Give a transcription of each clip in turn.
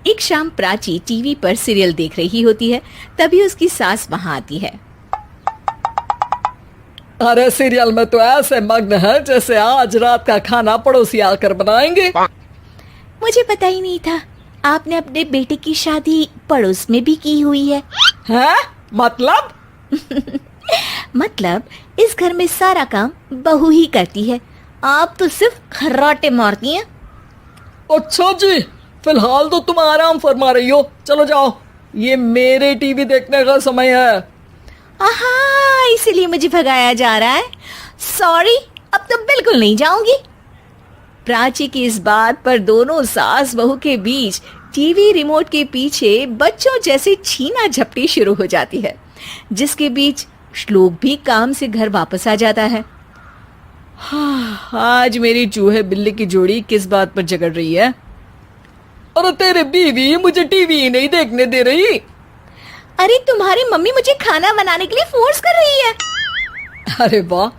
एक शाम प्राची टीवी पर सीरियल देख रही होती है। तभी उसकी सास वहां आती है। अरे सीरियल में तो ऐसे मग्न है जैसे आज रात का खाना पड़ोसी आकर बनाएंगे। मुझे पता ही नहीं था आपने अपने बेटे की शादी पड़ोस में भी की हुई है। हैं? मतलब? मतलब इस घर में सारा काम बहू ही करती है, आप तो सिर्फ खर्राटे मारती हैं। अच्छा जी, फिलहाल तो तुम आराम फरमा रही हो, चलो जाओ, ये मेरे टीवी देखने का समय है। आहा, इसीलिए मुझे भगाया जा रहा है। सॉरी, अब तो बिल्कुल नहीं जाऊंगी। प्राची की इस बात पर दोनों सास बहू के बीच टीवी रिमोट के पीछे बच्चों जैसे छीना झपटी शुरू हो जाती है, जिसके बीच श्लोक भी काम से घर वापस आ जाता है। आज मेरी चूहे बिल्ली की जोड़ी किस बात पर झगड़ रही है? अरे तेरे बीवी मुझे टीवी ही नहीं देखने दे रही। अरे तुम्हारी मम्मी मुझे खाना बनाने के लिए फोर्स कर रही है। अरे वाह,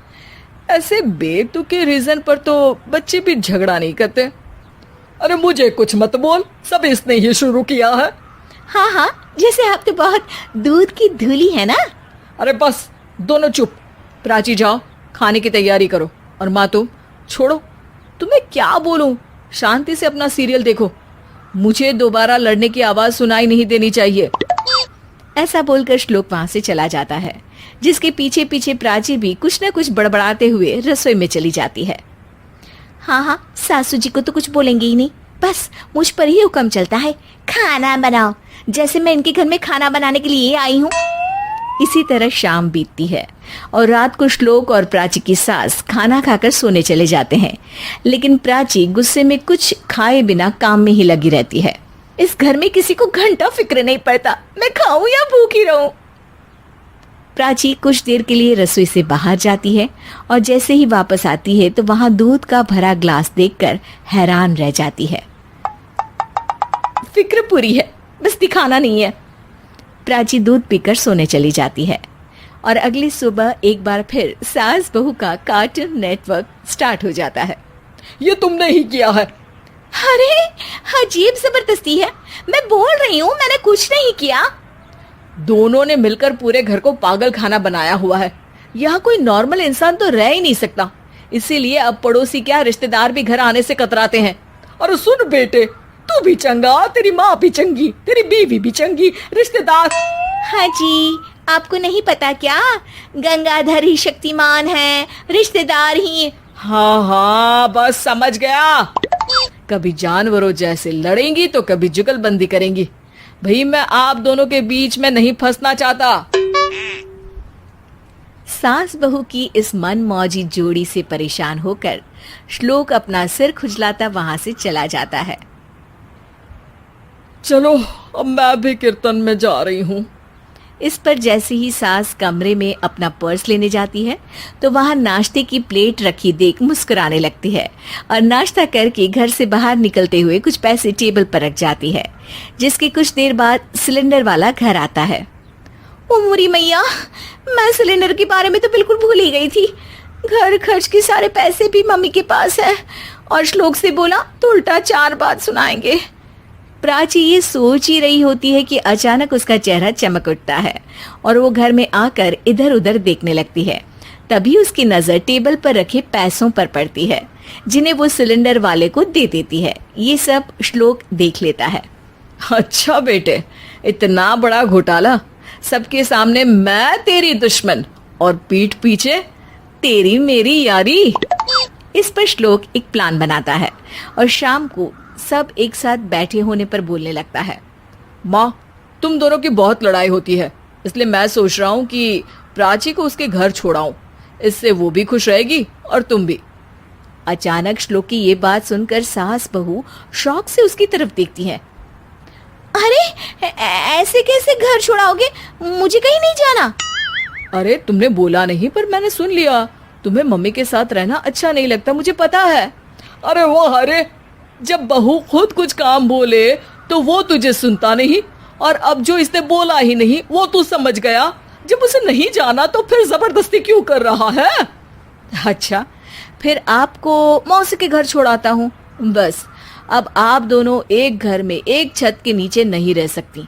ऐसे बेतुके रीजन पर तो बच्चे भी झगड़ा नहीं करते। अरे मुझे कुछ मत बोल, सब इसने ही शुरू किया है। हाँ हाँ, जैसे आप तो बहुत दूध की धूली है ना। अरे बस दोनों चुप। प्राची जाओ, खाने की तैयारी करो। और माँ तुम छोड़ो, तुम्हें क्या बोलूं, शांति से अपना सीरियल देखो, मुझे दोबारा लड़ने की आवाज सुनाई नहीं देनी चाहिए। ऐसा बोलकर श्लोक वहां से चला जाता है, जिसके पीछे पीछे प्राची भी कुछ न कुछ बड़बड़ाते हुए रसोई में चली जाती है। हाँ हाँ, सासू जी को तो कुछ बोलेंगे ही नहीं, बस मुझ पर ही हुक्म चलता है, खाना बनाओ, जैसे मैं इनके घर में खाना बनाने के लिए आई हूँ। इसी तरह शाम बीतती है और रात को श्लोक और प्राची की सास खाना खाकर सोने चले जाते हैं, लेकिन प्राची गुस्से में कुछ खाए बिना काम में ही लगी रहती है। इस घर में किसी को घंटा फिक्र नहीं पड़ता, मैं खाऊं या भूखी रहूं। प्राची कुछ देर के लिए रसोई से बाहर जाती है और जैसे ही वापस आती है तो वहां दूध का भरा ग्लास देखकर हैरान रह जाती है। फिक्र पूरी है, बस दिखाना नहीं है। प्राची दूध पीकर सोने चली जाती है और अगली सुबह एक बार फिर सास बहू का कार्टून नेटवर्क स्टार्ट हो जाता है। ये तुमने ही किया है। अरे अजीब जबरदस्ती है, मैं बोल रही हूँ मैंने कुछ नहीं किया। दोनों ने मिलकर पूरे घर को पागल खाना बनाया हुआ है। यहाँ कोई नॉर्मल इंसान तो रह ही नहीं सकता, इसीलिए अब पड़ोसी क्या रिश्तेदार भी घर आने से कतराते हैं। और सुन बेटे, तू भी चंगा, तेरी माँ भी चंगी, तेरी बीवी भी चंगी, रिश्तेदार। हाँ जी, आपको नहीं पता क्या, गंगाधर ही शक्तिमान है, रिश्तेदार ही। हाँ हाँ, बस समझ गया। कभी जानवरों जैसे लड़ेंगी तो कभी जुगलबंदी करेंगी। भाई मैं आप दोनों के बीच में नहीं फंसना चाहता। सास बहू की इस मन मौजी जोड़ी से परेशान होकर श्लोक अपना सिर खुजलाता वहां से चला जाता है। चलो अब मैं भी कीर्तन में जा रही हूँ। इस पर जैसे ही सास कमरे में अपना पर्स लेने जाती है तो वहां नाश्ते की प्लेट रखी देख मुस्कुराने लगती है और नाश्ता करके घर से बाहर निकलते हुए कुछ पैसे टेबल पर रख जाती है, जिसके कुछ देर बाद सिलेंडर वाला घर आता है। ओ मोरी मैया, मैं सिलेंडर के बारे में तो बिल्कुल भूल ही गई थी। घर खर्च के सारे पैसे भी मम्मी के पास है और श्लोक से बोला तो उल्टा 4 बात सुनाएंगे। प्राची ये सोच ही रही होती है कि अचानक उसका चेहरा चमक उठता है और वो घर में आकर इधर उधर देखने लगती है। तभी उसकी नजर टेबल पर रखे पैसों पर पड़ती है, जिन्हें वो सिलेंडर वाले को दे देती है। ये सब श्लोक देख लेता है। अच्छा बेटे, इतना बड़ा घोटाला, सबके सामने मैं तेरी दुश्मन और पीठ पीछे तेरी मेरी यारी। इस पर श्लोक एक प्लान बनाता है और शाम को सब एक साथ बैठे होने पर बोलने लगता है। माँ, तुम दोनों की बहुत लड़ाई होती है, इसलिए मैं सोच रहा हूँ कि प्राची को उसके घर छोड़ाऊं, इससे वो भी खुश रहेगी और तुम भी। अचानक श्लोक की ये बात सुनकर सास बहू शौक से उसकी तरफ देखती हैं। अरे ऐसे कैसे घर छोड़ाओगे, मुझे कहीं नहीं जाना। अरे तुमने बोला नहीं पर मैंने सुन लिया, तुम्हें मम्मी के साथ रहना अच्छा नहीं लगता, मुझे पता है। अरे वो, अरे जब बहू खुद कुछ काम बोले तो वो तुझे सुनता नहीं, और अब जो इसने बोला ही नहीं वो तू समझ गया। जब उसे नहीं जाना तो फिर जबरदस्ती क्यों कर रहा है? अच्छा, फिर आपको मौसी के घर छोड़ाता हूँ, बस अब आप दोनों एक घर में एक छत के नीचे नहीं रह सकती।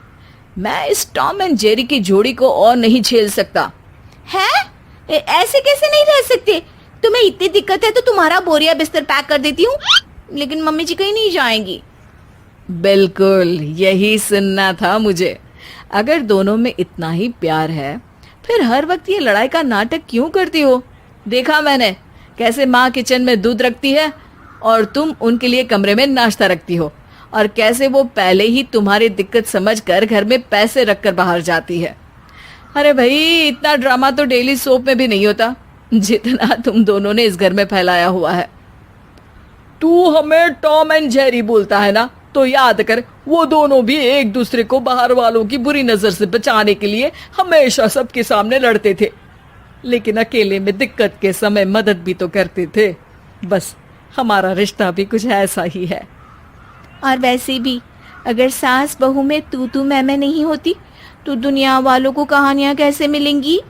मैं इस टॉम एंड जेरी की जोड़ी को और नहीं झेल सकता। है? ऐसे कैसे नहीं रह सकते? तुम्हें इतनी दिक्कत है तो तुम्हारा बोरिया बिस्तर पैक कर देती हूँ, लेकिन मम्मी जी कहीं नहीं जाएंगी। बिल्कुल यही सुनना था मुझे। अगर दोनों में इतना ही प्यार है फिर हर वक्त ये लड़ाई का नाटक क्यों करती हो? देखा मैंने कैसे माँ किचन में दूध रखती है और तुम उनके लिए कमरे में नाश्ता रखती हो, और कैसे वो पहले ही तुम्हारी दिक्कत समझकर घर में पैसे रखकर बाहर जाती है। अरे भाई, इतना ड्रामा तो डेली सोप में भी नहीं होता जितना तुम दोनों ने इस घर में फैलाया हुआ है। तू हमें टॉम एंड जेरी बोलता है ना, तो याद कर वो दोनों भी एक दूसरे को बाहर वालों की बुरी नजर से बचाने के लिए हमेशा सबके सामने लड़ते थे, लेकिन अकेले में दिक्कत के समय मदद भी तो करते थे। बस हमारा रिश्ता भी कुछ ऐसा ही है। और वैसे भी अगर सास बहू में तू मैं नहीं होती तो दुनिया वालों को कहानियां कैसे मिलेंगी?